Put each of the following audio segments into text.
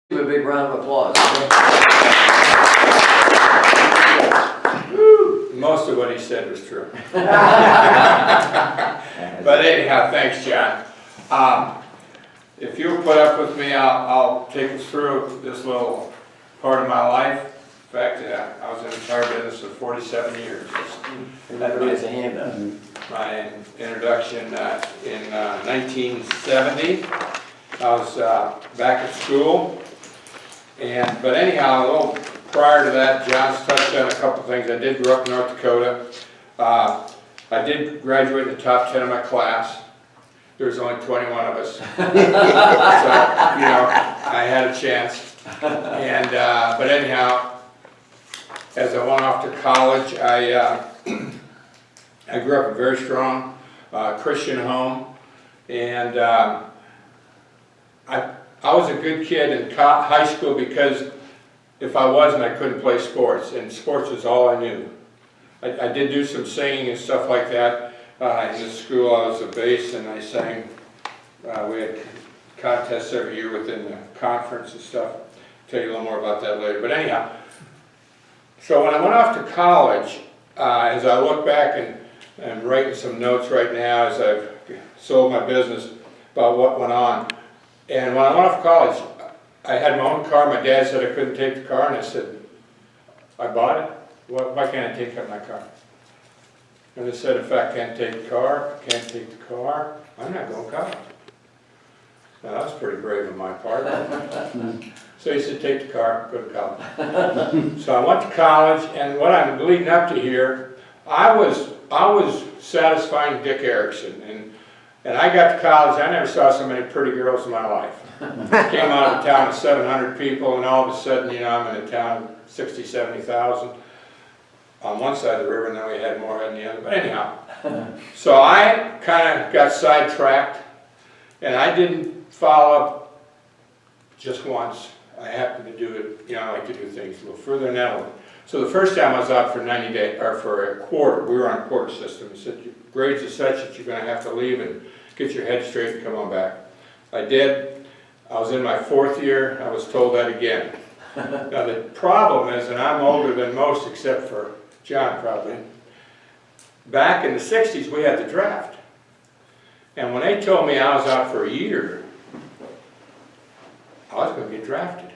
Give a big round of applause. Most of what he said was true. But anyhow, thanks, John. If you'll put up with me, I'll take us through this little part of my life. In fact, I was in the car business for 47 years. That means a hand up. My introduction in 1970. I was back at school. But anyhow, a little prior to that, John's touched on a couple things. I did grow up in North Dakota. I did graduate in the top 10 of my class. There's only 21 of us. So, I had a chance. And, but anyhow, as I went off to college, I grew up in a very strong Christian home. And I was a good kid in high school because if I wasn't, I couldn't play sports, and sports was all I knew. I did do some singing and stuff like that. In the school, I was a bass, and I sang. We had contests every year within the conference and stuff. I'll tell you a little more about that later. But anyhow, so when I went off to college, as I look back and I'm writing some notes right now as I've sold my business about what went on. And when I went off to college, I had my own car. My dad said I couldn't take the car, and I said, I bought it. Why can't I take up my car? And they said, if I can't take the car, I'm not going to college. Now, that was pretty brave on my part. So he said, take the car, go to college. So I went to college, and what I'm leading up to here, I was satisfying Dick Erickson. And I got to college, I never saw so many pretty girls in my life. Came out of a town of 700 people, and all of a sudden, I'm in a town of 60, 70,000 on one side of the river, and then we had more on the other. But anyhow, so I kind of got sidetracked, and I didn't follow up just once. I happened to do it, I like to do things a little further than that. So the first time I was out for 90 days, or for a quarter, we were on a quarter system. It said, your grades are such that you're going to have to leave and get your head straight and come on back. I did. I was in my 4th year. I was told that again. Now the problem is, and I'm older than most except for John probably, back in the 60s we had the draft. And when they told me I was out for a year, I was going to get drafted.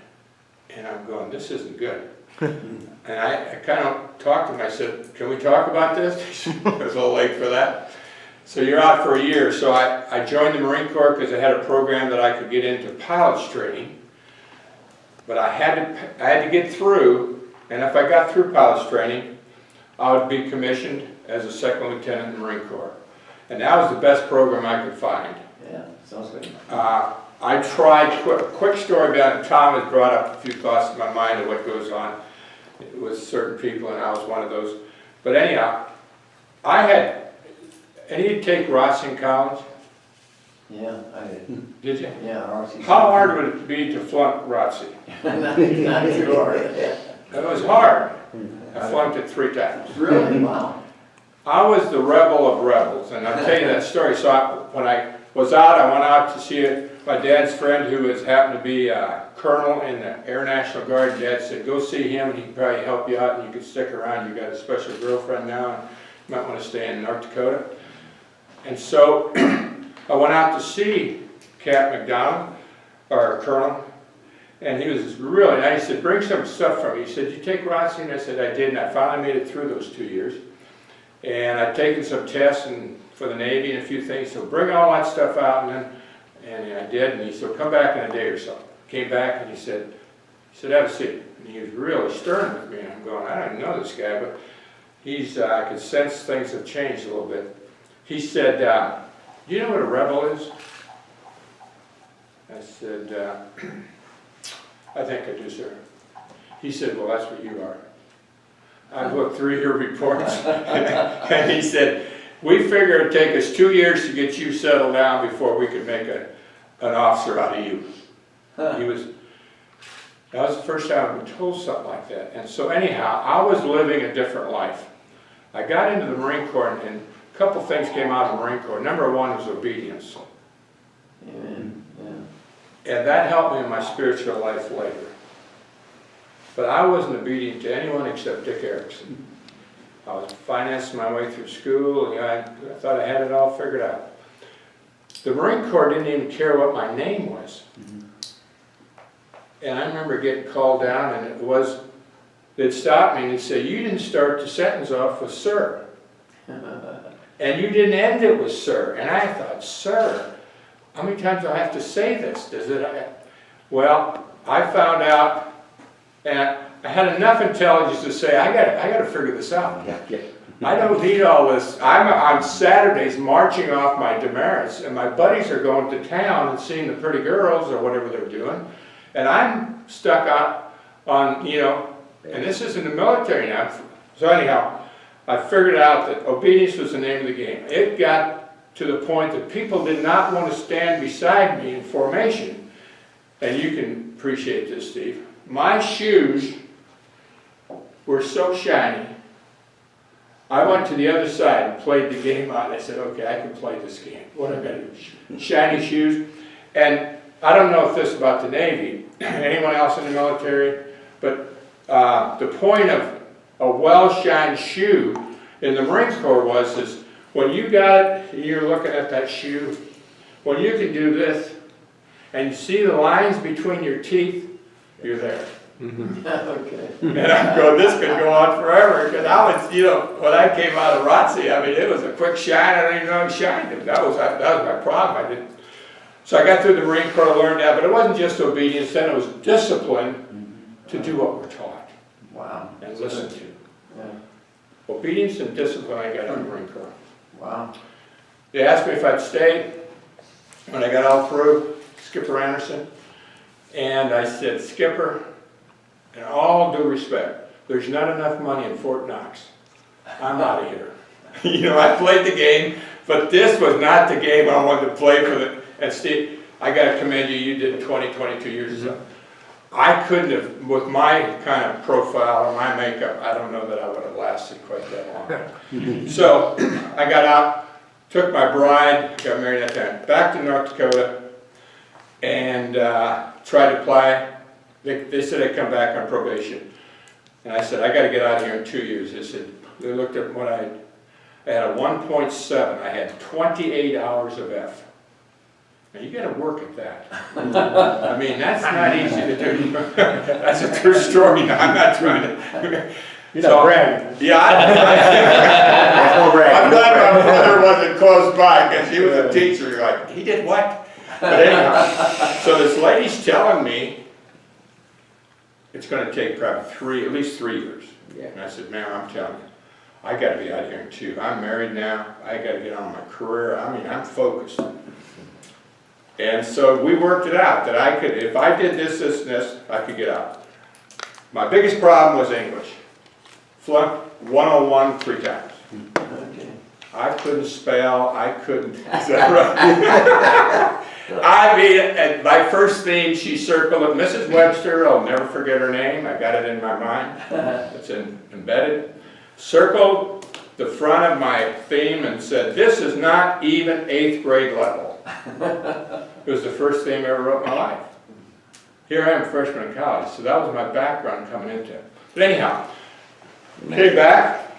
And I'm going, this isn't good. And I kind of talked to him. I said, can we talk about this? It was a little late for that. So you're out for a year. So I joined the Marine Corps because I had a program that I could get into pilot's training. But I had to get through, and if I got through pilot's training, I would be commissioned as a second lieutenant in the Marine Corps. And that was the best program I could find. Yeah, sounds good. I tried, quick story about it. Tom has brought up a few thoughts in my mind of what goes on with certain people, and I was one of those. But anyhow, and you'd take ROTC in college? Yeah, I did. Did you? Yeah, ROTC. How hard would it be to flunk ROTC? Not too hard. It was hard. I flunked it 3 times. Really? Wow. I was the rebel of rebels, and I'll tell you that story. So when I was out, I went out to see my dad's friend who happened to be a colonel in the Air National Guard. Dad said, go see him, and he can probably help you out, and you can stick around. You got a special girlfriend now, and you might want to stay in North Dakota. And so I went out to see Cap McDonald, or Colonel, and he was really nice. He said, bring some stuff from me. He said, did you take ROTC? And I said, I did, and I finally made it through those 2 years. And I'd taken some tests for the Navy and a few things, so bring all that stuff out, and I did, and he said, come back in a day or so. Came back, and he said, have a seat. And he was really stern with me, and I'm going, I don't know this guy, but I could sense things have changed a little bit. He said, do you know what a rebel is? I said, I think I do, sir. He said, well, that's what you are. I looked through your reports, and he said, we figured it'd take us 2 years to get you settled down before we could make an officer out of you. That was the first time I've been told something like that. And so anyhow, I was living a different life. I got into the Marine Corps, and a couple things came out of the Marine Corps. Number 1 was obedience. Amen. Yeah. And that helped me in my spiritual life later. But I wasn't obedient to anyone except Dick Erickson. I was financing my way through school, and I thought I had it all figured out. The Marine Corps didn't even care what my name was. And I remember getting called down, and they'd stop me and they'd say, you didn't start the sentence off with sir. And you didn't end it with sir. And I thought, sir? How many times do I have to say this? Well, I found out, and I had enough intelligence to say, I got to figure this out. I don't need all this. I'm on Saturdays marching off my demerits, and my buddies are going to town and seeing the pretty girls or whatever they're doing, and I'm stuck out on, and this is in the military now. So anyhow, I figured out that obedience was the name of the game. It got to the point that people did not want to stand beside me in formation. And you can appreciate this, Steve. My shoes were so shiny, I went to the other side and played the game out. I said, okay, I can play this game. What I got to do? Shiny shoes. And I don't know if this is about the Navy, anyone else in the military, but the point of a well-shined shoe in the Marine Corps is when you got it, you're looking at that shoe, when you can do this, and you see the lines between your teeth, you're there. Okay. And I'm going, this could go on forever, because I was, when I came out of ROTC, I mean, it was a quick shine, I didn't even know I shined it. That was my problem. So I got through the Marine Corps, learned that, but it wasn't just obedience, then it was discipline to do what we're taught. Wow. And listen to. Yeah. Obedience and discipline I got in the Marine Corps. Wow. They asked me if I'd stay when I got all through, Skipper Anderson, and I said, Skipper, in all due respect, there's not enough money in Fort Knox. I'm out of here. I played the game, but this was not the game I wanted to play for and Steve, I got to commend you, you did 20, 22 years ago. I couldn't have, with my kind of profile or my makeup, I don't know that I would have lasted quite that long. So I got out, took my bride, got married at that time, back to North Dakota, and tried to apply. They said I'd come back on probation. And I said, I got to get out of here in 2 years. They looked at what I had a 1.7. I had 28 hours of F. Now you got to work at that. I mean, that's not easy to do. That's a true story. No, I'm not trying to. You're not bragging. Yeah, I'm glad my brother wasn't close by because he was a teacher. You're like, he did what? But anyhow, so this lady's telling me it's going to take probably at least 3 years. Yeah. And I said, ma'am, I'm telling you, I got to be out here in 2. I'm married now. I got to get on my career. I mean, I'm focused. And so we worked it out that I could, if I did this, this, and this, I could get out. My biggest problem was English. Flunked 101 3 times. Okay. I couldn't spell, I couldn't, is that right? I mean, at my first theme, she circled it, Mrs. Webster, I'll never forget her name, I got it in my mind, it's embedded. Circled the front of my theme and said, this is not even 8th grade level. It was the first theme I ever wrote in my life. Here I am, freshman in college, so that was my background coming into it. But anyhow, came back,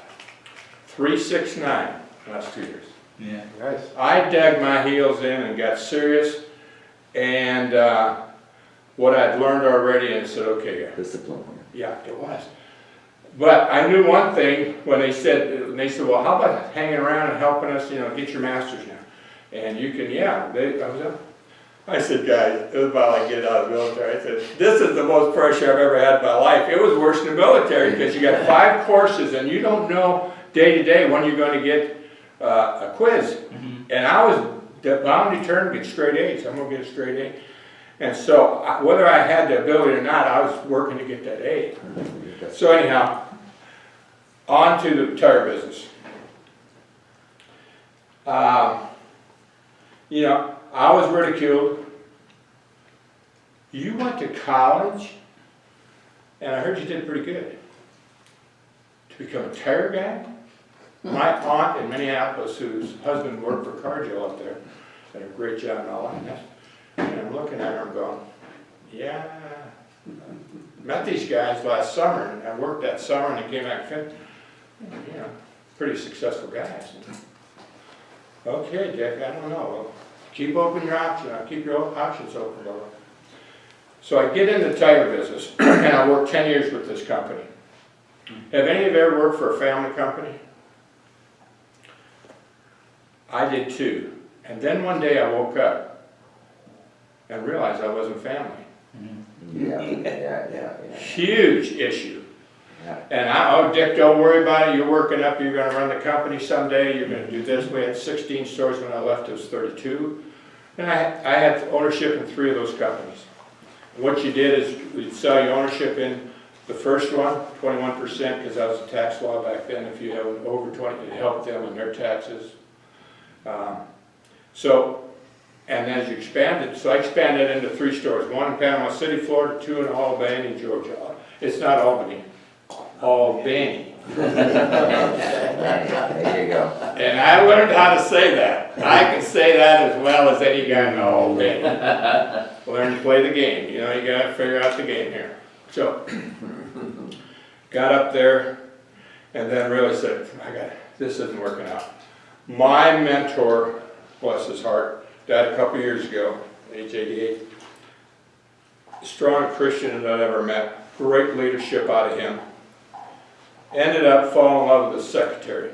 369 last 2 years. Yeah. Nice. I dug my heels in and got serious, and what I'd learned already, and said, okay, Discipline. yeah, it was. But I knew one thing when they said, well, how about hanging around and helping us, get your master's now? And you can, I said, guys, it was about like getting out of the military. I said, this is the most pressure I've ever had in my life. It was worse than the military because you got 5 courses and you don't know day to day when you're going to get a quiz. And I was bound determined to get straight A's. I'm going to get a straight A. And so whether I had the ability or not, I was working to get that A. So anyhow, on to the tire business. I was ridiculed. You went to college, and I heard you did pretty good. To become a tire guy? My aunt in Minneapolis, whose husband worked for Cargill up there, did a great job and all that. And I'm looking at her and going, yeah. Met these guys last summer, and I worked that summer, and I came back fit. You know, pretty successful guys. Okay, Dick, I don't know. Well, keep open your options. Keep your options open, brother. So I get in the tire business, and I worked 10 years with this company. Have any of you ever worked for a family company? I did too. And then one day I woke up and realized I wasn't family. Yeah. Huge issue. Yeah. And oh, Dick, don't worry about it. You're working up. You're going to run the company someday. You're going to do this. We had 16 stores when I left. It was 32. And I had ownership in 3 of those companies. What you did is we'd sell your ownership in the first one, 21%, because that was the tax law back then. If you have over 20, it helped them in their taxes. And as you expanded, so I expanded into 3 stores, 1 in Panama City, Florida, 2 in Albany, Georgia. It's not Albany, Albany. There you go. And I learned how to say that. I can say that as well as any guy in Albany. Learn to play the game. You know, you got to figure out the game here. So, got up there, and then really said, this isn't working out. My mentor, bless his heart, died a couple years ago, age 88. Strong Christian that I ever met. Great leadership out of him. Ended up falling in love with his secretary.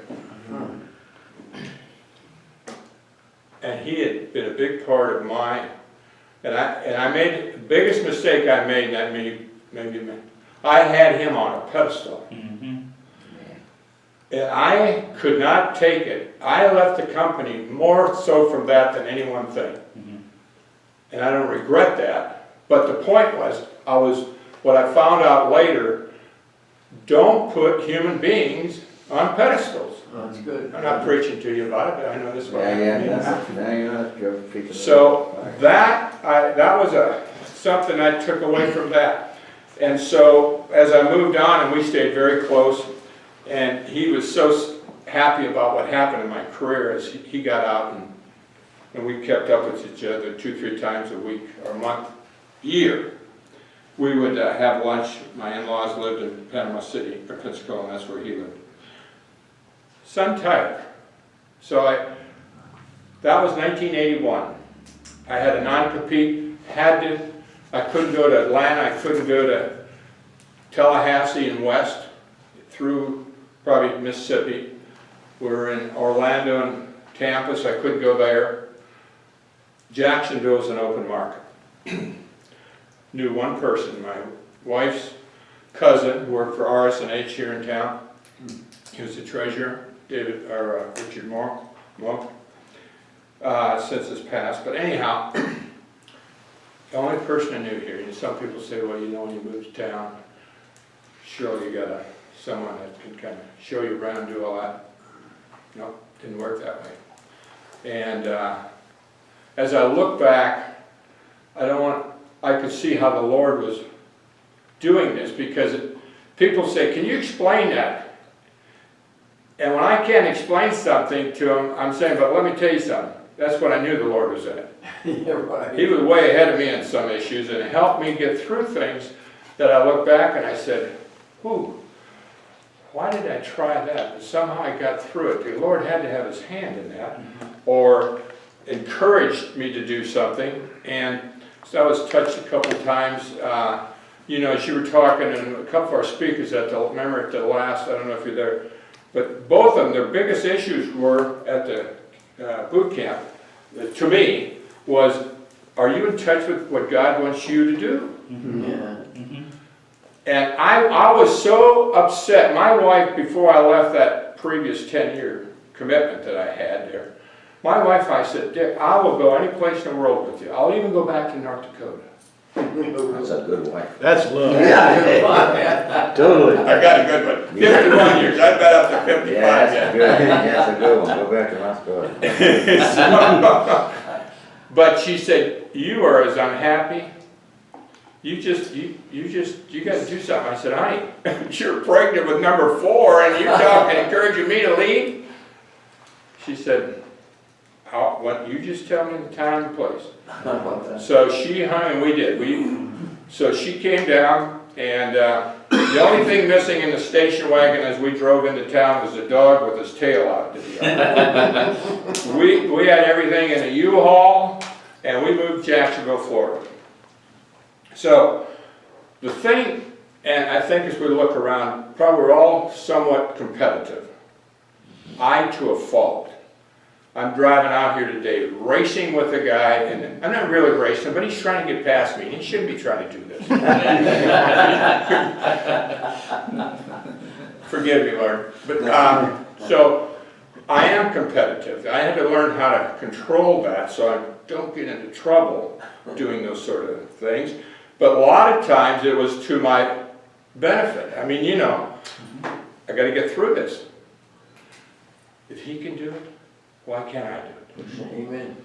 And he had been a big part of my, and I made, the biggest mistake I made, that maybe I had him on a pedestal. And I could not take it. I left the company more so from that than any one thing. And I don't regret that. But the point was, what I found out later, don't put human beings on pedestals. That's good. I'm not preaching to you about it, but I know this is what I mean. Yeah. So that was something I took away from that. And so as I moved on, and we stayed very close, and he was so happy about what happened in my career as he got out, and we kept up with each other 2-3 times a week or a month, year. We would have lunch. My in-laws lived in Panama City, or Pensacola, and that's where he lived. Sun Tire. So that was 1981. I had a non-compete, I couldn't go to Atlanta, I couldn't go to Tallahassee and west, through probably Mississippi. We were in Orlando and Tampa, so I couldn't go there. Jacksonville was an open market. Knew one person, my wife's cousin, who worked for RS&H here in town. He was the treasurer, Richard Monk, since his passed. But anyhow, the only person I knew here, and some people say, well, you know, when you move to town, surely you got someone that can kind of show you around, do all that. No, didn't work that way. And as I look back, I could see how the Lord was doing this, because people say, can you explain that? And when I can't explain something to them, I'm saying, but let me tell you something. That's when I knew the Lord was in it. Yeah, right. He was way ahead of me in some issues, and it helped me get through things that I look back and I said, whew, why did I try that? But somehow I got through it. The Lord had to have his hand in that, or encouraged me to do something. And so I was touched a couple of times. You know, as you were talking, and a couple of our speakers at the last, I don't know if you're there, but both of them, their biggest issues were at the boot camp, to me, was, are you in touch with what God wants you to do? Yeah. And I was so upset. My wife, before I left that previous 10-year commitment that I had there, my wife, I said, Dick, I will go any place in the world with you. I'll even go back to North Dakota. That's a good wife. That's love. Yeah. Totally. I got a good one. 51 years. I've been up to 55 Yeah, yet. that's a good one. Go back to North Dakota. But she said, you are as unhappy. You got to do something. I said, honey, you're pregnant with number 4 and you're talking, encouraging me to leave? She said, You just tell me the time and place. How about that? So she hung, and we did. So she came down, and the only thing missing in the station wagon as we drove into town was a dog with his tail out to the yard. We had everything in a U-Haul, and we moved to Jacksonville, Florida. So the thing, and I think as we look around, probably we're all somewhat competitive. I to a fault. I'm driving out here today, racing with a guy, and I'm not really racing, but he's trying to get past me, and he shouldn't be trying to do this. Forgive me, Lord. But, so, I am competitive. I had to learn how to control that so I don't get into trouble doing those sort of things. But a lot of times it was to my benefit. I mean, you know, I got to get through this. If he can do it, why can't I do it? Amen.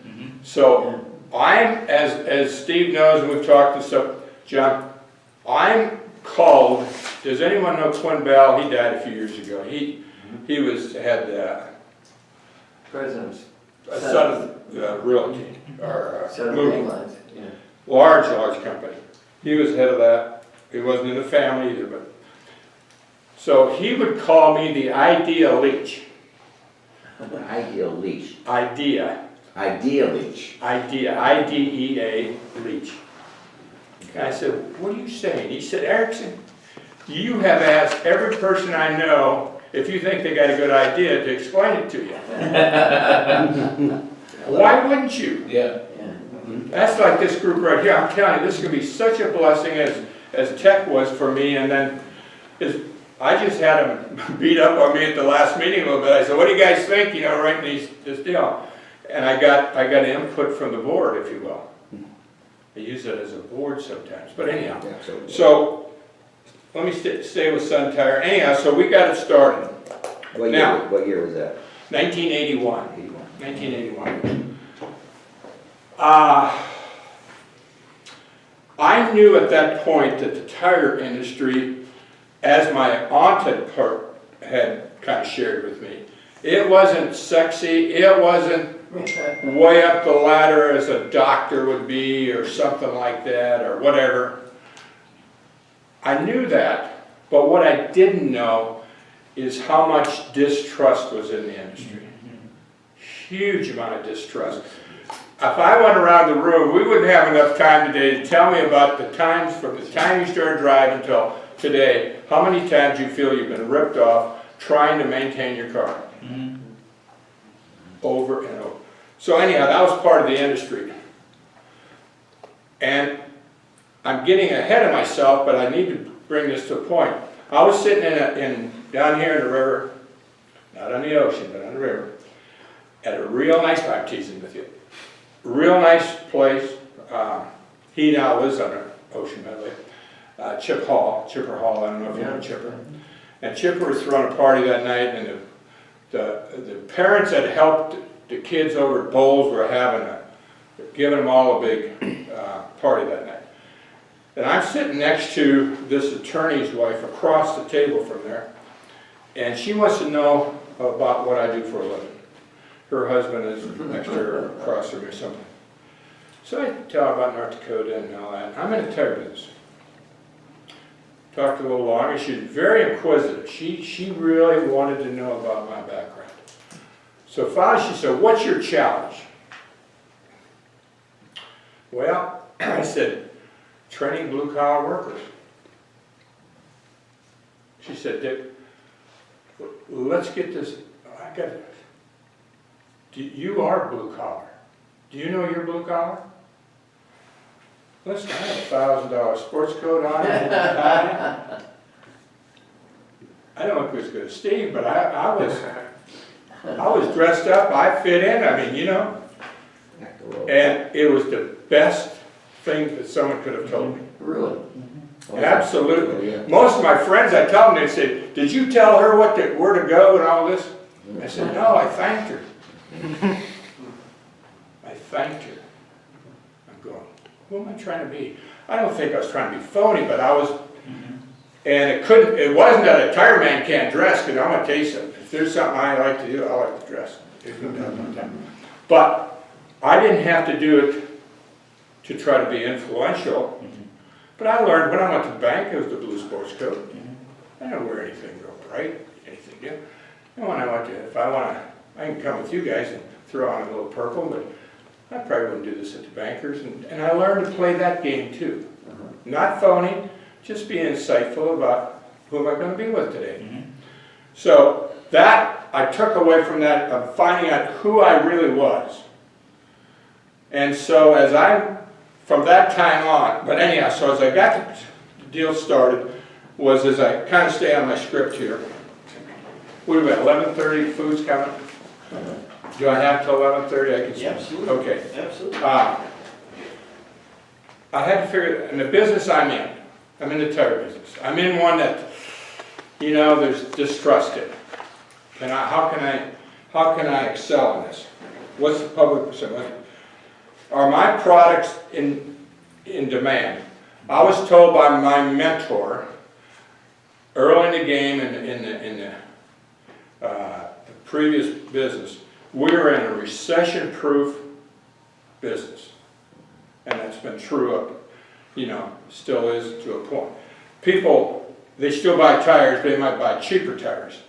So I'm, as Steve knows, and we've talked to stuff, John, I'm called, does anyone know Twin Bell? He died a few years ago. He had President's. a son of realty, or Son of moving, lines. Yeah. large company. He was head of that. He wasn't in the family either, but. So he would call me the idea leech. Ideal leash. Idea, Ideal leash. I-D-E-A, leech. And I said, what are you saying? He said, Erickson, you have asked every person I know if you think they got a good idea to explain it to you. Why wouldn't you? Yeah. Yeah. That's like this group right here. I'm telling you, this is going to be such a blessing as tech was for me. And then I just had them beat up on me at the last meeting a little bit. I said, what do you guys think, you know, writing this deal? And I got input from the board, if you will. I use it as a board sometimes, but anyhow. So let me stay with Sun Tire. Anyhow, so we got it started. What year was that? 1981. 1981. I knew at that point that the tire industry, as my aunt had kind of shared with me, it wasn't sexy, it wasn't way up the ladder as a doctor would be or something like that or whatever. I knew that, but what I didn't know is how much distrust was in the industry. Huge amount of distrust. If I went around the room, we wouldn't have enough time today to tell me about the times from the time you started driving till today, how many times you feel you've been ripped off trying to maintain your car. Over and over. So anyhow, that was part of the industry. And I'm getting ahead of myself, but I need to bring this to a point. I was sitting down here in the river, not on the ocean, but on the river, at a real nice, I'm teasing with you, real nice place. He now lives on an ocean, by the way. Chipper Hall, I don't know if you know Chipper. And Chipper was throwing a party that night, and the parents that helped the kids over at Bowles were giving them all a big party that night. And I'm sitting next to this attorney's wife across the table from there, and she wants to know about what I do for a living. Her husband is next to her across from me or something. So I tell her about North Dakota and all that. I'm in the tire business. Talked a little longer. She's very inquisitive. She really wanted to know about my background. So finally she said, what's your challenge? Well, I said, training blue-collar workers. She said, Dick, let's get this. I got it. You are blue-collar. Do you know you're blue-collar? Listen, I have a $1,000 sports coat on. I don't look as good as Steve, but I was dressed up. I fit in. I mean, you know. And it was the best thing that someone could have told me. Really? Absolutely. Most of my friends, I tell them, they say, did you tell her where to go and all this? I said, no, I thanked her. I thanked her. I'm going, who am I trying to be? I don't think I was trying to be phony, but I was, and it wasn't that a tire man can't dress, because I'm going to tell you something. If there's something I like to do, I like to dress. There's no doubt about that. But I didn't have to do it to try to be influential. But I learned when I went to the bank, it was the blue sports coat. I don't wear anything real bright, anything new. And when I went to, if I want to, I can come with you guys and throw on a little purple, but I probably wouldn't do this at the bankers. And I learned to play that game too. Not phony, just being insightful about who am I going to be with today. So that, I took away from that of finding out who I really was. And so from that time on, but anyhow, so as I got the deal started, was as I kind of stay on my script here. What are we at, 11:30, food's coming? Do I have till 11:30? I can see. Absolutely. Okay. Absolutely. I had to figure, in the business I'm in the tire business. I'm in one that, you know, there's distrust in. How can I excel in this? What's the public perception? Are my products in demand? I was told by my mentor early in the game in the previous business, we were in a recession-proof business. And that's been true up, you know, still is to a point. People, they still buy tires, but they might buy cheaper tires.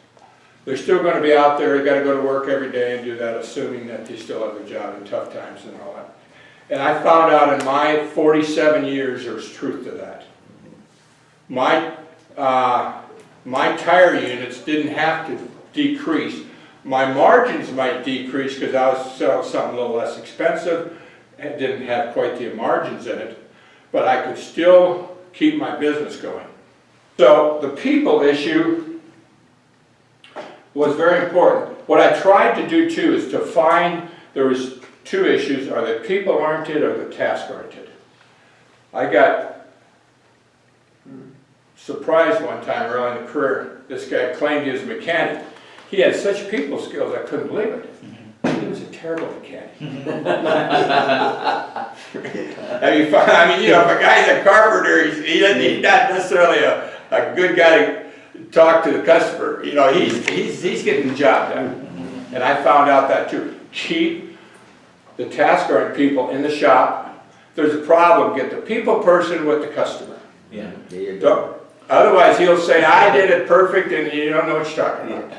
They're still going to be out there, they got to go to work every day and do that, assuming that they still have a job in tough times and all that. And I found out in my 47 years there's truth to that. My tire units didn't have to decrease. My margins might decrease because I was selling something a little less expensive. It didn't have quite the margins in it, but I could still keep my business going. So the people issue was very important. What I tried to do too is to find, there was two issues, are they people oriented or the task oriented? I got surprised one time early in the career, this guy claimed he was a mechanic. He had such people skills, I couldn't believe it. He was a terrible mechanic. Have you found, I mean, you know, if a guy's a carpenter, he's not necessarily a good guy to talk to the customer. You know, he's getting the job done. And I found out that too. Keep the task-oriented people in the shop. If there's a problem, get the people person with the customer. Yeah. There you go. Otherwise, he'll say, I did it perfect, and you don't know what you're talking about.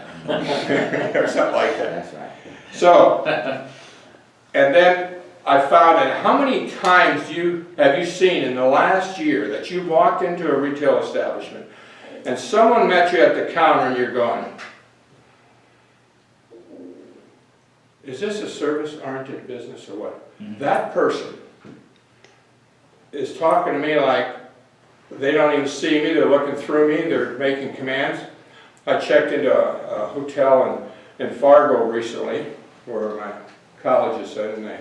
Or something like that. That's right. So, and then I found out how many times have you seen in the last year that you walked into a retail establishment and someone met you at the counter and you're going, is this a service-oriented business or what? Mm-hmm. That person is talking to me like they don't even see me, they're looking through me, they're making commands. I checked into a hotel in Fargo recently, where my college is at, and I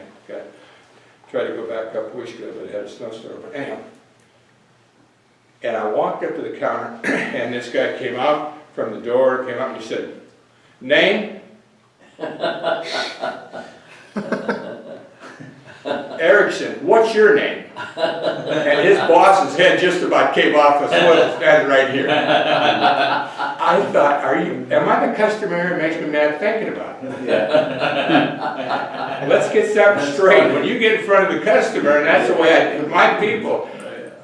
tried to go back a couple weeks ago, but it had a snowstorm. But anyhow, and I walked up to the counter, and this guy came out from the door, came up and he said, name? Erickson, what's your name? And his boss's head just about came off his foot, standing right here. I thought, am I the customer who makes me mad thinking about it? Let's get something straight. When you get in front of the customer, and that's the way my people,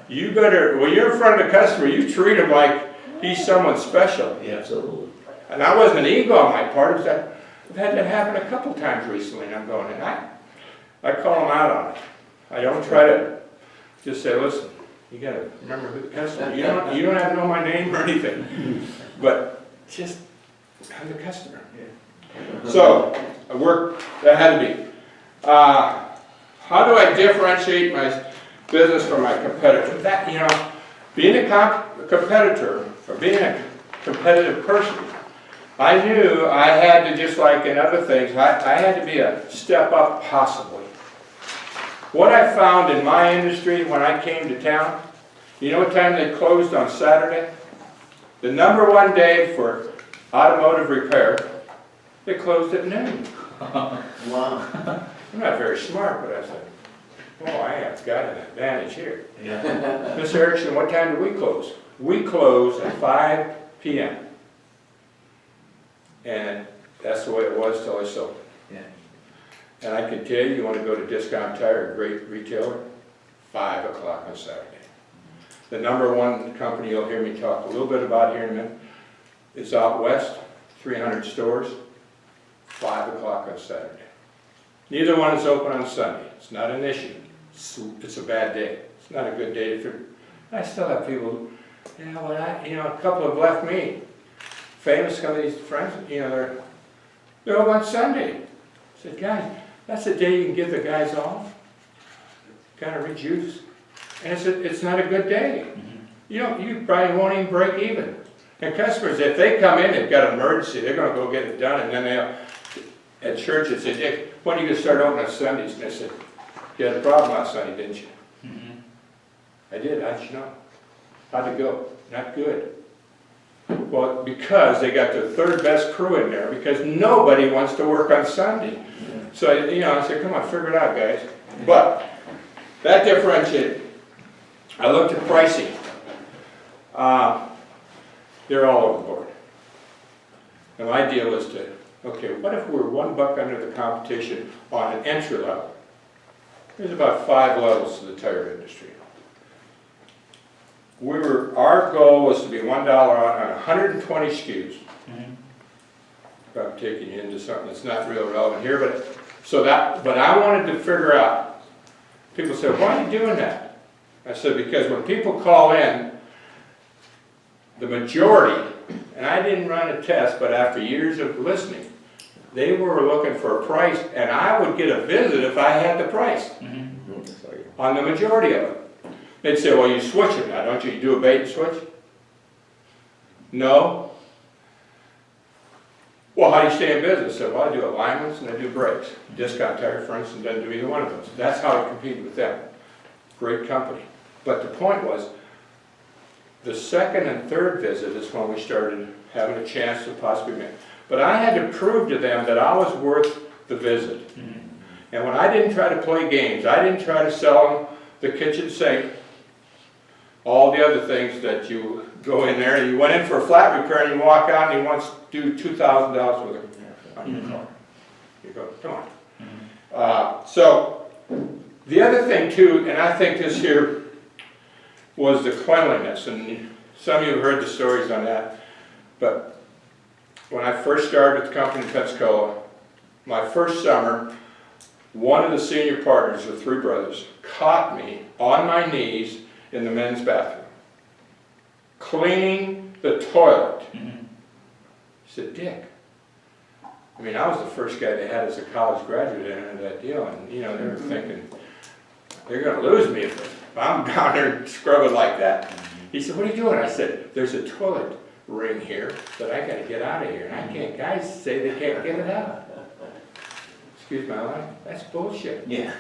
you better, when you're in front of the customer, you treat him like he's someone special. Yeah, absolutely. And that wasn't an ego on my part, it was that I've had that happen a couple times recently, and I'm going, and I call them out on it. I don't try to just say, listen, you gotta remember who the customer, you don't have to know my name or anything, but just, I'm the customer. So, that had to be. How do I differentiate my business from my competitor? That, you know, being a competitor, or being a competitive person, I knew I had to, just like in other things, I had to be a step up possibly. What I found in my industry when I came to town, you know what time they closed on Saturday? The number one day for automotive repair, they closed at noon. Wow. I'm not very smart, but I said, oh, I have got an advantage here. Yeah. Mr. Erickson, what time do we close? We close at 5 p.m. And that's the way it was till I sold. Yeah. And I can tell you, you wanna go to Discount Tire, a great retailer, 5 o'clock on Saturday. The number one company you'll hear me talk a little bit about here in a minute is out west, 300 stores, 5 o'clock on Saturday. Neither one is open on Sunday. It's not an issue. It's a bad day. It's not a good day to. I still have people, a couple have left me. Famous, some of these friends, they're open on Sunday. I said, guys, that's the day you can give the guys off. Kind of rejuice. And it's not a good day. You probably won't even break even. And customers, if they come in, they've got an emergency, they're gonna go get it done, and then at church, they say, Dick, when are you gonna start opening on Sundays? And I said, you had a problem last Sunday, didn't you? I did, how'd you know? How'd it go? Not good. Well, because they got the third best crew in there, because nobody wants to work on Sunday. So, I said, come on, figure it out, guys. But, that differentiated. I looked at pricing. They're all over the board. And my deal was to, okay, what if we're $1 under the competition on an entry level? There's about 5 levels to the tire industry. Our goal was to be $1 on 120 SKUs. I'm taking you into something that's not real relevant here, but I wanted to figure out. People said, why are you doing that? I said, because when people call in, the majority, and I didn't run a test, but after years of listening, they were looking for a price, and I would get a visit if I had the price on the majority of them. They'd say, well, you switch them now, don't you? You do a bait and switch? No. Well, how do you stay in business? I said, well, I do alignments and I do brakes. Discount Tire, for instance, doesn't do either one of those. That's how I competed with them. Great company. But the point was, the second and third visit is when we started having a chance to possibly make. But I had to prove to them that I was worth the visit. And when I didn't try to play games, I didn't try to sell them the kitchen sink, all the other things that you go in there, and you went in for a flat repair and you walk out and he wants to do $2,000 worth of on your car. You go, come on. So the other thing too, and I think this here was the cleanliness, and some of you have heard the stories on that, but when I first started with the company in Pensacola, my first summer, one of the senior partners with 3 brothers caught me on my knees in the men's bathroom, cleaning the toilet. He said, Dick, I mean, I was the first guy they had as a college graduate into that deal, and they were thinking, they're going to lose me if I'm down there scrubbing like that. He said, what are you doing? I said, there's a toilet ring here that I got to get out of here, and I can't, guys say they can't get it out. Excuse my language, that's bullshit. Yeah.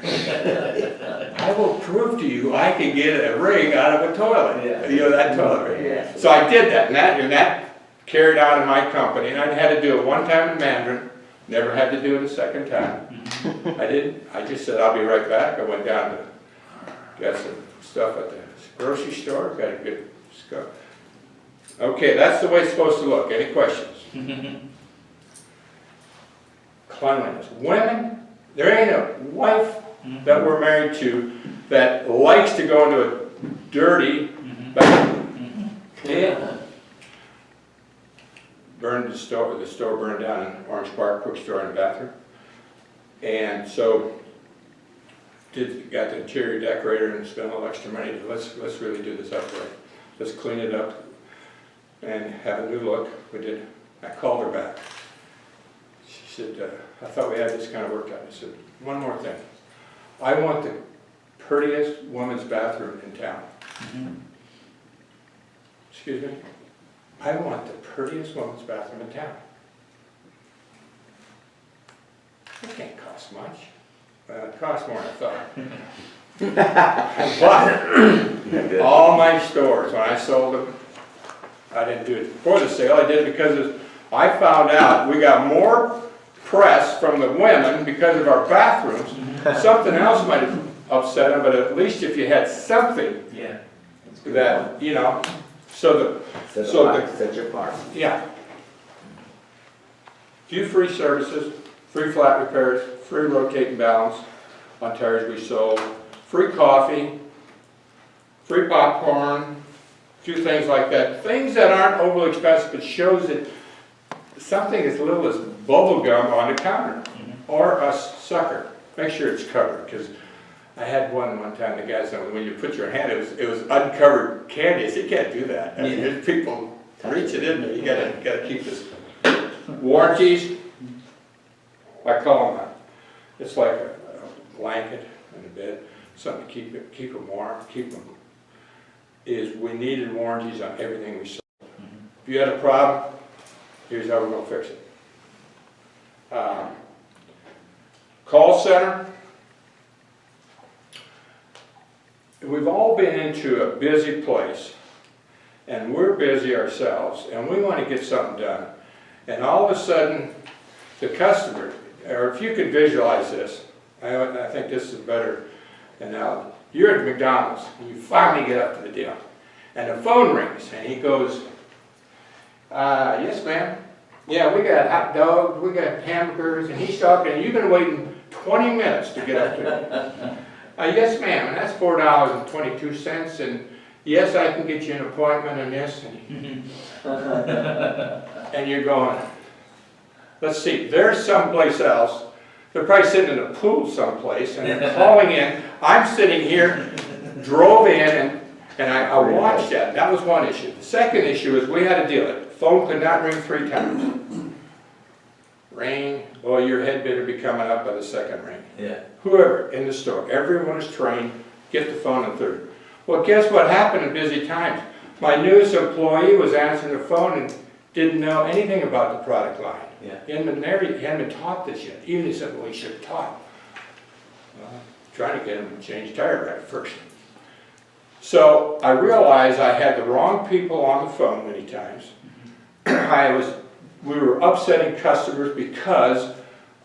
I will prove to you I can get a ring out of a toilet. Yeah. That toilet ring. Yeah. So I did that, and that carried on in my company, and I had to do it one time in Mandarin, never had to do it a second time. I just said, I'll be right back. I went down to, got some stuff at the grocery store, got a good stuff. Okay, that's the way it's supposed to look. Any questions? Cleanliness. Women, there ain't a wife that we're married to that likes to go into a dirty bathroom. Yeah. Burned the store burned down in Orange Park, quick store and bathroom. And so got the interior decorator and spent a little extra money to let's really do this up right. Let's clean it up and have a new look. We did. I called her back. She said, I thought we had this kind of worked out. I said, one more thing. I want the prettiest women's bathroom in town. Excuse me? I want the prettiest women's bathroom in town. It can't cost much. It costs more than I thought. But all my stores, when I sold them, I didn't do it before the sale. I did it because I found out we got more press from the women because of our bathrooms. Something else might have upset them, but at least if you had something that, Set your part. yeah. Few free services, free flat repairs, free rotating balance on tires we sold, free coffee, free popcorn, a few things like that. Things that aren't overly expensive, but shows that something as little as bubble gum on the counter or a sucker. Make sure it's covered, because I had one time, the guy said, when you put your hand, it was uncovered candy. I said, you can't do that. I mean, there's people reaching in there. You gotta keep this. Warranties, I call them, it's like a blanket in the bed, something to keep them warm, is we needed warranties on everything we sold. If you had a problem, here's how we're gonna fix it. Call center. We've all been into a busy place, and we're busy ourselves, and we want to get something done. And all of a sudden, the customer, or if you could visualize this, I think this is better analogy. You're at McDonald's, and you finally get up to the deal, and the phone rings, and he goes, yes ma'am, yeah, we got hot dogs, we got hamburgers, and he's talking, and you've been waiting 20 minutes to get up to him. Yes ma'am, and that's $4.22, and yes, I can get you an appointment and this, and you're going, let's see, there's someplace else, they're probably sitting in a pool someplace, and they're calling in, I'm sitting here, drove in, and I watched that. That was one issue. The second issue is we had to deal with it. Phone could not ring 3 times. Ring, boy, your head better be coming up by the second ring. Yeah. Whoever in the store, everyone is trained, get the phone in third. Well, guess what happened in busy times? My newest employee was answering the phone and didn't know anything about the product line. Yeah. He hadn't been taught this yet. Even he said, well, he should have taught. Well, trying to get him to change tire rack first. So I realized I had the wrong people on the phone many times. We were upsetting customers because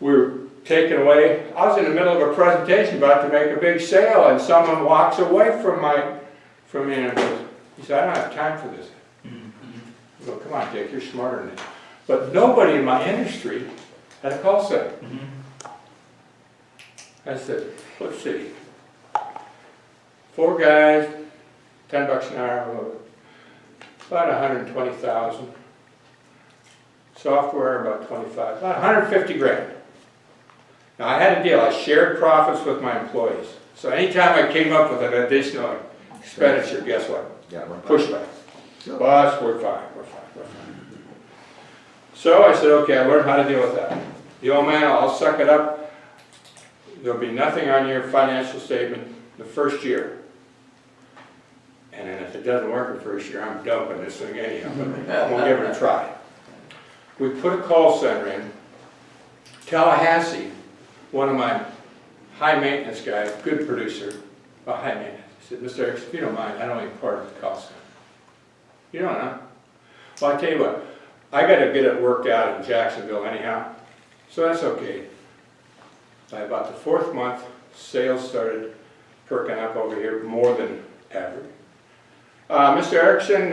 we were taking away. I was in the middle of a presentation about to make a big sale, and someone walks away from me and goes, he said, I don't have time for this. I go, come on, Dick, you're smarter than this. But nobody in my industry had a call center. I said, let's see. 4 guys, $10 an hour, about 120,000. Software, about 25, about 150 grand. Now I had a deal, I shared profits with my employees. So anytime I came up with an additional expenditure, guess what? Yeah, Pushback. Boss, we're fine. So I said, okay, I learned how to deal with that. The old man, I'll suck it up. There'll be nothing on your financial statement the first year. And then if it doesn't work the first year, I'm dumping this thing anyhow, but we'll give it a try. We put a call center in. Tallahassee, one of my high maintenance guys, good producer, high maintenance, he said, Mr. Erickson, if you don't mind, I don't need part of the call center. You don't know? Well, I tell you what, I got to get it worked out in Jacksonville anyhow, so that's okay. By about the 4th month, sales started perking up over here more than average. Mr. Erickson,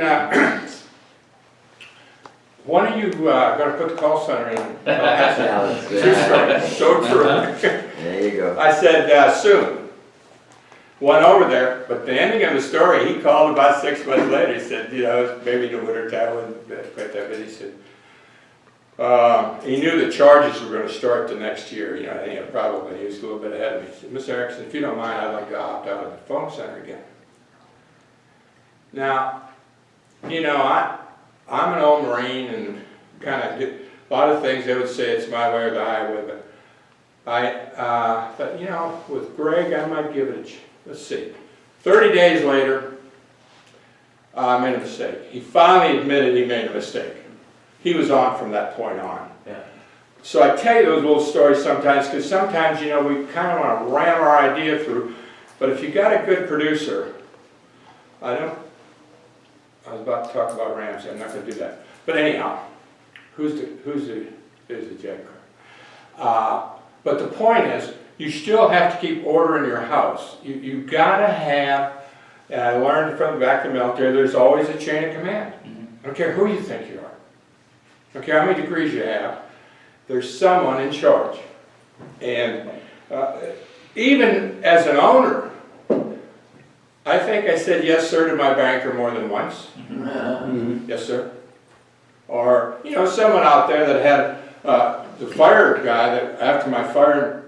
when are you going to put the call center in? True story, so true. There you go. I said, soon. Went over there, but the ending of the story, he called about 6 months later. He said, you know, it's maybe the winter time wasn't quite that busy. He said, he knew the charges were going to start the next year. You know, I think probably he was a little bit ahead of me. He said, Mr. Erickson, if you don't mind, I'd like to opt out of the phone center again. Now, you know, I'm an old Marine and kind of a lot of things they would say it's my way or the highway, but I thought, you know, with Greg, I might give it a chance. Let's see. 30 days later, I made a mistake. He finally admitted he made a mistake. He was on from that point on. Yeah. So I tell you those little stories sometimes because sometimes, you know, we kind of want to ram our idea through, but if you got a good producer, I was about to talk about Ramsey, I'm not going to do that. But anyhow, who's the jack car? But the point is, you still have to keep order in your house. You gotta have, and I learned from back in the military, there's always a chain of command. I don't care who you think you are. I don't care how many degrees you have, there's someone in charge. And even as an owner, I think I said yes, sir, to my banker more than once. Yes, sir. Or, you know, someone out there that had the fire guy that after my fire,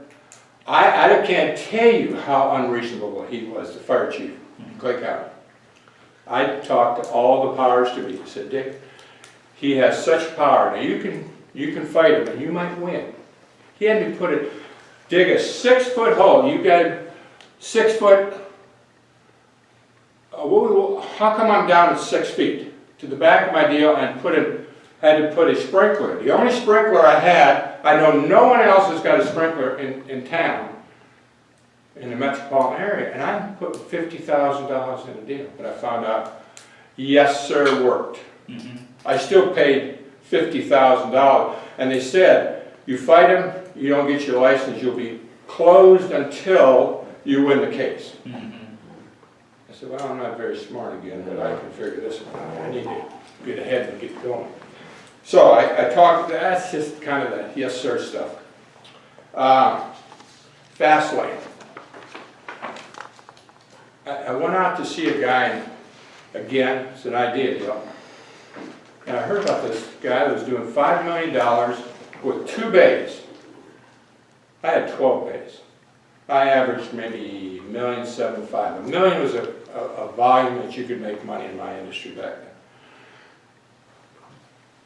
I can't tell you how unreasonable he was, the fire chief in Clay County. I talked to all the powers to be. I said, Dick, he has such power. Now you can fight him and you might win. He had me dig a 6-foot hole. You got 6 foot. How come I'm down at 6 feet to the back of my deal and had to put a sprinkler? The only sprinkler I had, I know no one else has got a sprinkler in town, in the metropolitan area, and I put $50,000 in a deal. But I found out, yes sir, worked. I still paid $50,000, and they said, you fight him, you don't get your license, you'll be closed until you win the case. I said, well, I'm not very smart again, but I can figure this one out. I need to get ahead and get going. So I talked, that's just kind of the yes sir stuff. Fast lane. I went out to see a guy, again, it's an idea deal. And I heard about this guy that was doing $5 million with 2 bays. I had 12 bays. I averaged maybe $1.75 million. $1 million was a volume that you could make money in my industry back then.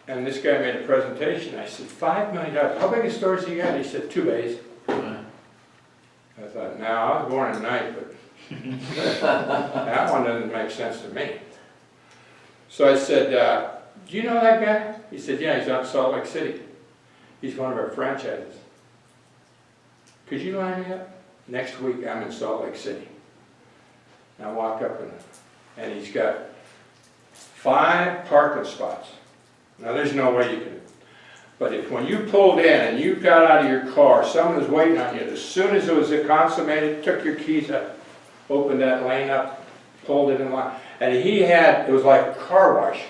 And this guy made a presentation. I said, $5 million. How big a store he got? He said, 2 bays. I thought, now I was born at night, but that one doesn't make sense to me. So I said, do you know that guy? He said, yeah, he's out in Salt Lake City. He's one of our franchises. Could you line me up? Next week I'm in Salt Lake City. And I walk up and he's got 5 parking spots. Now there's no way you can, but when you pulled in and you got out of your car, someone was waiting on you. As soon as it was consummated, took your keys up, opened that lane up, pulled it in line. And it was like a car wash.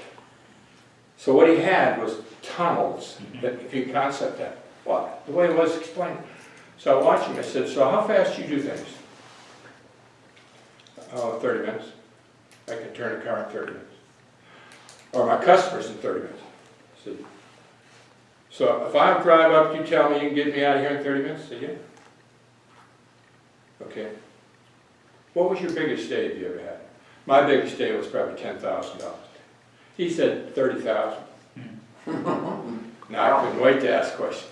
So what he had was tunnels, if you concept that. Well, the way it was explained. So I watched him, I said, so how fast do you do things? Oh, 30 minutes. I can turn a car in 30 minutes. Or my customers in 30 minutes. I said, so if I drive up, you tell me you can get me out of here in 30 minutes? I said, yeah. Okay. What was your biggest day you ever had? My biggest day was probably $10,000. He said 30,000. Now I couldn't wait to ask questions.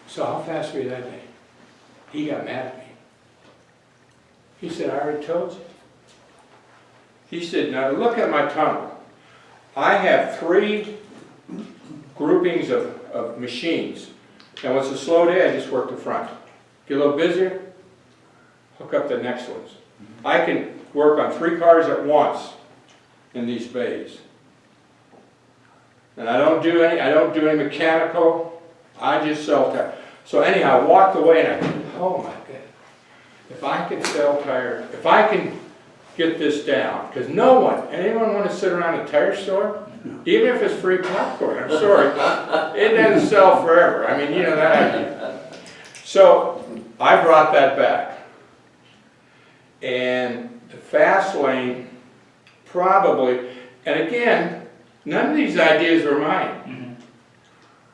So how fast were you that day? He got mad at me. He said, I already told you. He said, now look at my tunnel. I have 3 groupings of machines. And when it's a slow day, I just work the front. Get a little busier, hook up the next ones. I can work on 3 cars at once in these bays. And I don't do any mechanical, I just sell tires. So anyhow, I walked away and I thought, oh my God, if I can sell tires, if I can get this down, because anyone want to sit around a tire store? Even if it's free popcorn, I'm sorry, it doesn't sell forever. I mean, you know that idea. So I brought that back. And the fast lane probably, and again, none of these ideas were mine.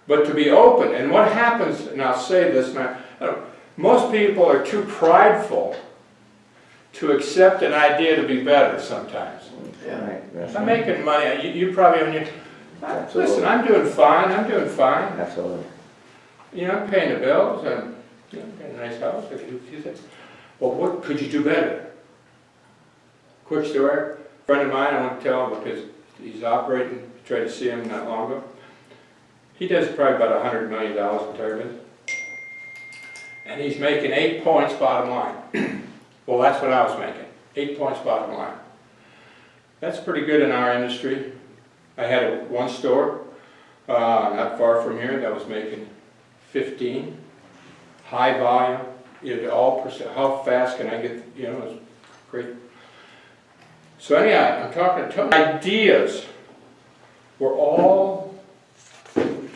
But to be open, and what happens, and I'll say this now, most people are too prideful to accept an idea to be better sometimes. Yeah. Right. I'm making money, you probably, listen, I'm doing fine. Absolutely. You know, I'm paying the bills, and you know, got a nice house, I can do a few things. Well, what could you do better? Quick story, a friend of mine, I won't tell him because he's operating, tried to see him not long ago. He does probably about $100 million in tire business. And he's making 8 points bottom line. Well, that's what I was making, 8 points bottom line. That's pretty good in our industry. I had one store, not far from here, that was making 15, high volume, how fast can I get, you know, it's great. So anyhow, I'm talking ideas were all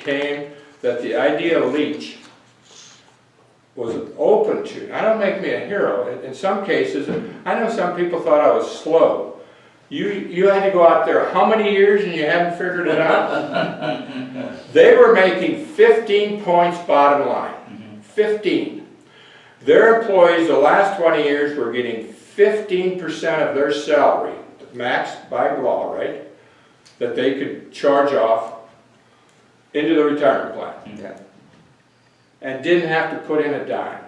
came that the idea of leach was open to. Now, don't make me a hero. In some cases, I know some people thought I was slow. You had to go out there how many years and you haven't figured it out? They were making 15 points bottom line. 15. Their employees the last 20 years were getting 15% of their salary, maxed by law, right? That they could charge off into the retirement plan. Yeah. And didn't have to put in a dime.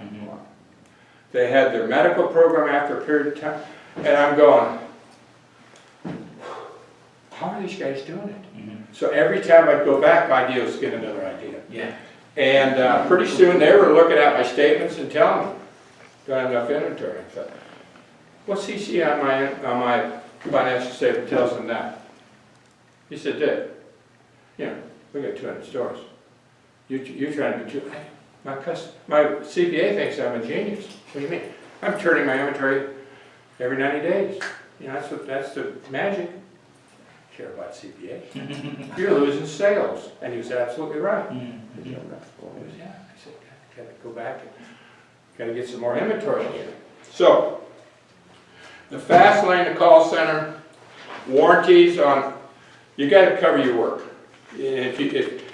They had their medical program after a period of time, and I'm going, how are these guys doing it? So every time I'd go back, my idea was to get another idea. Yeah. And pretty soon they were looking at my statements and telling me, don't have enough inventory. I thought, what's he see on my financial statement tells them that? He said, Dick, you know, we got 200 stores. You're trying to be too. My CPA thinks I'm a genius. What do you mean? I'm turning my inventory every 90 days. You know, that's the magic. Care about CPA. You're losing sales. And he was absolutely right. He was, yeah. I said, gotta go back and gotta get some more inventory in here. So, the fast lane, the call center, warranties on, you gotta cover your work. If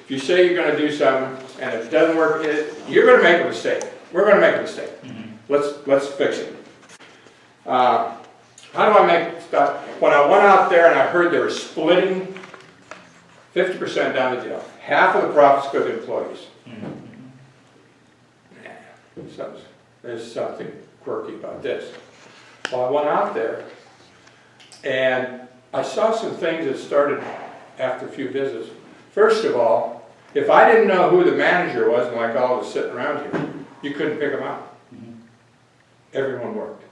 you say you're going to do something and if it doesn't work, you're going to make a mistake. We're going to make a mistake. Let's fix it. How do I make stuff? When I went out there and I heard they were splitting 50% down the deal, half of the profits go to employees. There's something quirky about this. Well, I went out there and I saw some things that started after a few visits. First of all, if I didn't know who the manager was, and like all of us sitting around here, you couldn't pick them out. Everyone worked.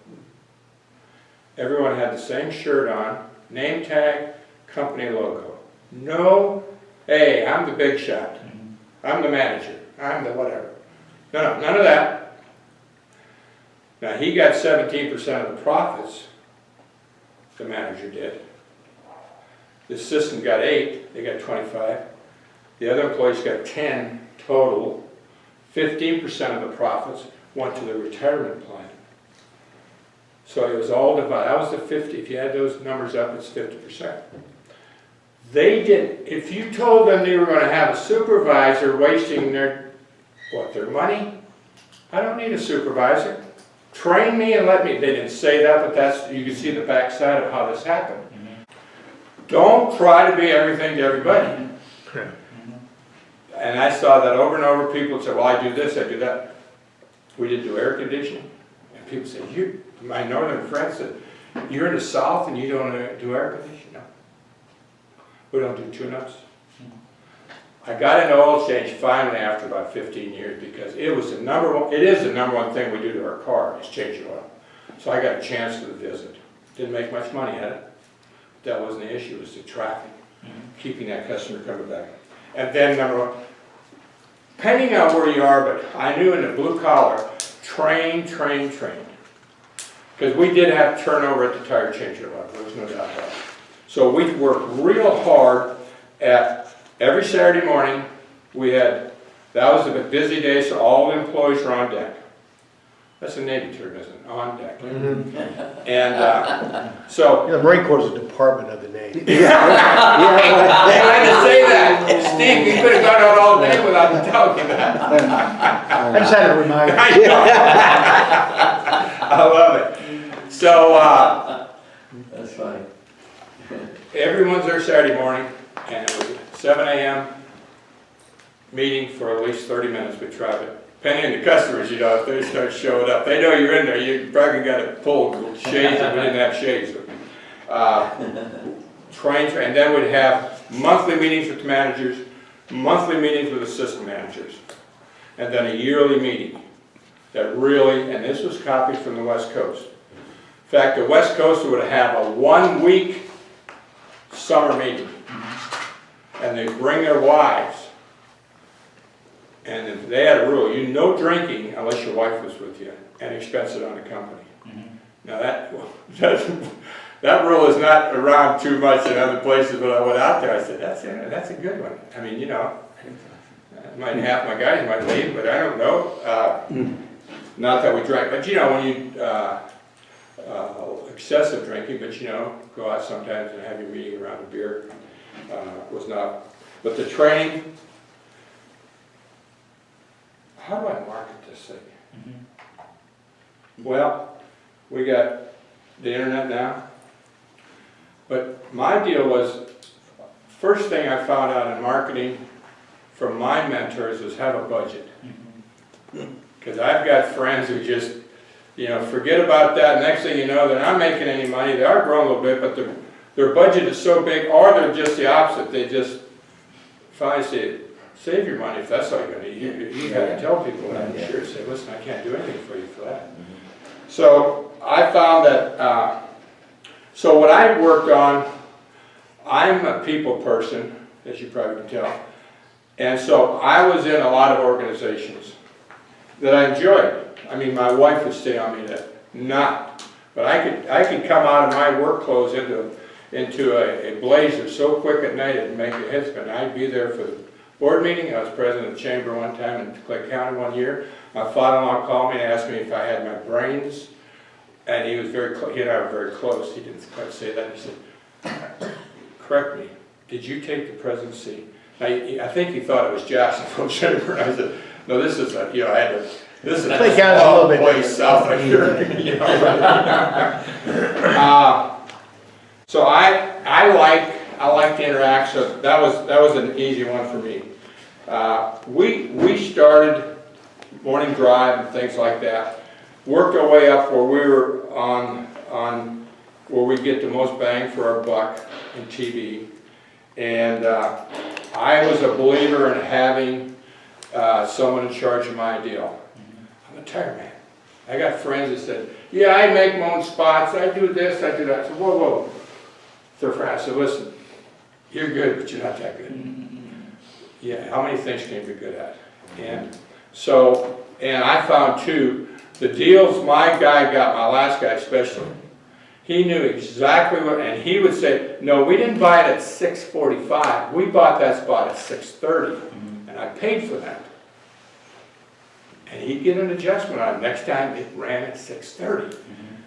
Everyone had the same shirt on, name tag, company logo. No, hey, I'm the big shot. I'm the manager. I'm the whatever. No, none of that. Now, he got 17% of the profits, the manager did. The assistant got 8, they got 25. The other employees got 10 total. 15% of the profits went to the retirement plan. So it was all divided. That was the 50. If you add those numbers up, it's 50%. They didn't. If you told them they were going to have a supervisor wasting their money, I don't need a supervisor. Train me and let me. They didn't say that, but you can see the backside of how this happened. Don't try to be everything to everybody. And I saw that over and over. People would say, well, I do this, I do that. We didn't do air conditioning. And people said, my northern friends said, you're in the south and you don't do air conditioning? No. We don't do tune-ups. I got into oil change finally after about 15 years because it is the number one thing we do to our car is change the oil. So I got a chance for the visit. Didn't make much money at it. That wasn't the issue, it was the traffic. Keeping that customer coming back. And then number one, depending on where you are, but I knew in the blue collar, train. Because we did have turnover at the tire changer level, there was no doubt about it. So we worked real hard at every Saturday morning. That was a busy day, so all the employees were on deck. That's a Navy term, isn't it? On deck. And so... The Marine Corps is a department of the Navy. I had to say that. Steve, you could have gone out all day without me telling you that. I just had to remind you. I know. I love it. So, That's funny. everyone's there Saturday morning, and it was 7 a.m. meeting for at least 30 minutes with traffic. Depending on the customers, you know, if they start showing up, they know you're in there, you probably got to pull shades if we didn't have shades. And then we'd have monthly meetings with the managers, monthly meetings with assistant managers, and then a yearly meeting that really, and this was copied from the West Coast. In fact, the West Coast would have a 1-week summer meeting, and they'd bring their wives. And if they had a rule, no drinking unless your wife was with you, and expense it on the company. Now that rule is not around too much in other places, but I went out there, I said, that's a good one. I mean, you know, half my guys might leave, but I don't know. Not that we drank, but you know, when you, excessive drinking, but you know, go out sometimes and have your meeting around a beer, was not. But the training, how do I market this thing? Well, we got the internet now, but my deal was, first thing I found out in marketing from my mentors was have a budget. Because I've got friends who just, you know, forget about that. Next thing you know, they're not making any money. They are growing a little bit, but their budget is so big, or they're just the opposite. They just finally say, save your money if that's all you're going to need. You got to tell people that. You sure say, listen, I can't do anything for you for that. So I found that, so what I worked on, I'm a people person, as you probably can tell. And so I was in a lot of organizations that I enjoyed. I mean, my wife would stay on me to not, but I could come out of my work clothes into a blazer so quick at night it'd make your head spin. I'd be there for the board meeting. I was president of the chamber one time in Clay County one year. My father-in-law called me and asked me if I had my brains, and he was very close. He and I were very close. He didn't quite say that. He said, correct me, did you take the presidency? Now, I think he thought it was Jacksonville chamber. I said, no, this is a, you know, I had to, this is a Clay County's a little bit place south of here. You know, so I like to interact. So that was an easy one for me. We started morning drive and things like that. Worked our way up where we were on where we get the most bang for our buck in TV, and I was a believer in having someone in charge of my deal. I'm a tire man. I got friends that said, yeah, I make my own spots, I do this, I do that. I said, whoa, whoa. Their friend, I said, listen, you're good, but you're not that good. Yeah, how many things can you be good at? And so, and I found too, the deals my guy got, my last guy especially, he knew exactly what, and he would say, no, we didn't buy it at $6.45, we bought that spot at $6.30, and I paid for that. And he'd get an adjustment on it. Next time it ran at $6.30.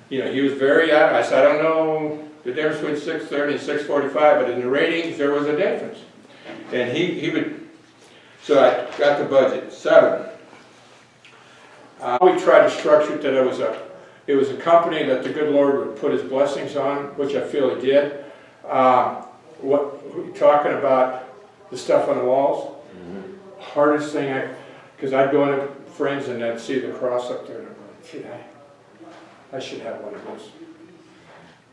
You know, he was very, I said, I don't know the difference between $6.30 and $6.45, but in the ratings there was a difference. And he would, so I got the budget, 7. We tried to structure it that it was a company that the good Lord would put his blessings on, which I feel he did. Talking about the stuff on the walls, hardest thing, because I'd go into friends and I'd see the cross up there and I'm going, gee, I should have one of those.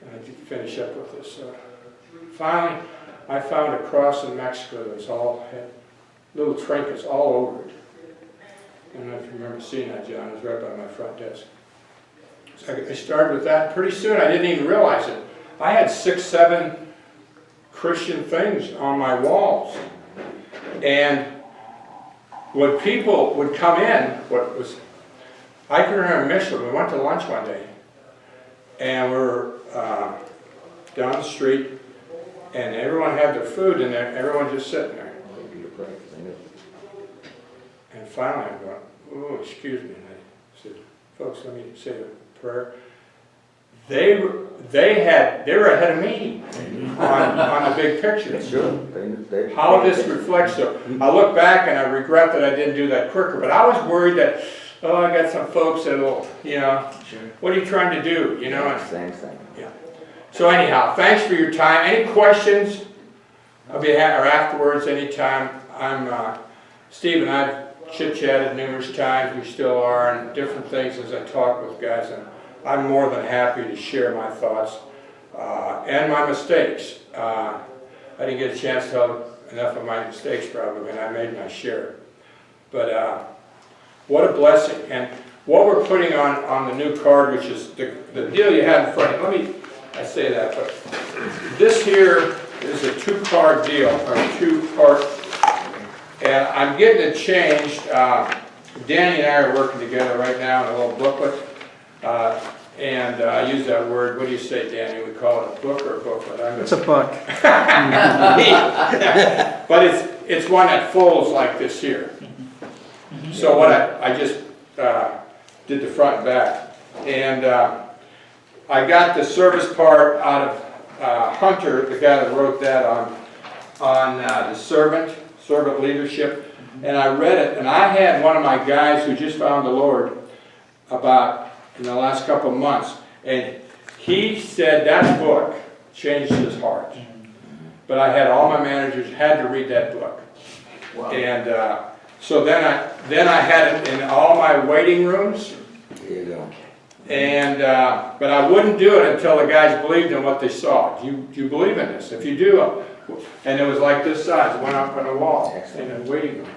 And I'd finish up with this. Finally, I found a cross in Mexico that had little trinkets all over it. I don't know if you remember seeing that, John. It was right by my front desk. So I started with that. Pretty soon, I didn't even realize it. I had 6, 7 Christian things on my walls. And when people would come in, I can remember Michelin, we went to lunch one day, and we were down the street, and everyone had their food, and everyone just sitting there. And finally I'm going, oh, excuse me, and I said, folks, let me say a prayer. They were ahead of me on the big picture. Sure. How this reflects. So I look back and I regret that I didn't do that quicker. But I was worried that, oh, I got some folks that'll, you know, what are you trying to do? You know. Same thing. Yeah. So anyhow, thanks for your time. Any questions? I'll be or afterwards anytime. Steve and I've chit-chatted numerous times. We still are, and different things as I talk with guys. And I'm more than happy to share my thoughts and my mistakes. I didn't get a chance to tell enough of my mistakes probably, and I made my share. But what a blessing. And what we're putting on the new card, which is the deal you have in front of you. I say that, but this here is a 2-card deal, or 2-part. And I'm getting it changed. Danny and I are working together right now in a little booklet. And I use that word, what do you say, Danny? We call it a book or a booklet? It's a book. But it's one that folds like this here. So what I just did the front and back. And I got the service part out of Hunter, the guy that wrote that on the servant leadership. And I read it, and I had one of my guys who just found the Lord about in the last couple of months, and he said that book changed his heart. But I had all my managers had to read that book. Wow. And so then I had it in all my waiting rooms, There you go. and but I wouldn't do it until the guys believed in what they saw. Do you believe in this? If you do, and it was like this size, went up on the wall in the waiting room.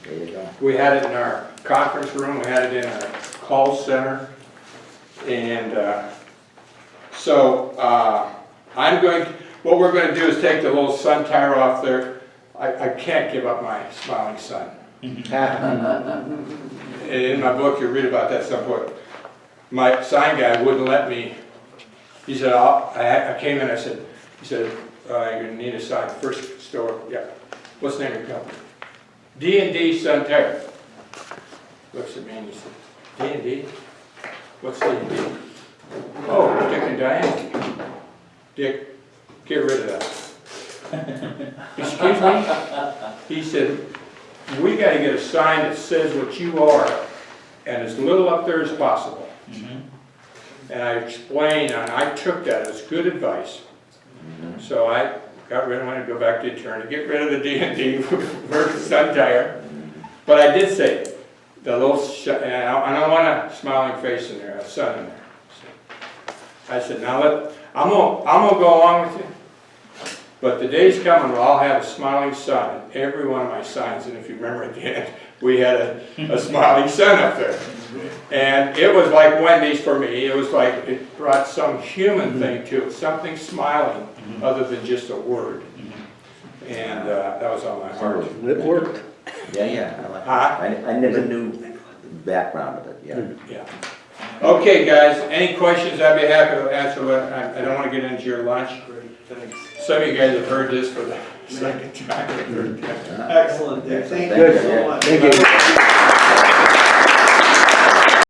There you go. We had it in our conference room, we had it in our call center, and so what we're going to do is take the little sun tire off there. I can't give up my smiling sun. In my book, you'll read about that at some point. My sign guy wouldn't let me. He said, I came in, he said, you're going to need a sign. First store, yeah. What's the name of your company? D&D Sun Tire. Looks at me and he said, D&D? What's D&D? Oh, Dick and Diane? Dick, get rid of that. Excuse me? He said, we got to get a sign that says what you are and as little up there as possible. And I explained, and I took that as good advice. So I got rid of it, I go back to the attorney, get rid of the D&D versus Sun Tire. But I did say, the little, and I don't want a smiling face in there, a sun in there. So I said, now I'm gonna go along with you. But the day's coming where I'll have a smiling sun in every one of my signs. And if you remember at the end, we had a smiling sun up there. And it was like Wendy's for me. It was like it brought some human thing to it, something smiling other than just a word. And that was on my heart. It worked. Yeah, I never knew the background of it, yeah. Yeah. Okay, guys, any questions, I'd be happy to answer, but I don't want to get into your lunch. Some of you guys have heard this for the second time. Excellent, Dick. Thank Thank you you. so much. Thank you.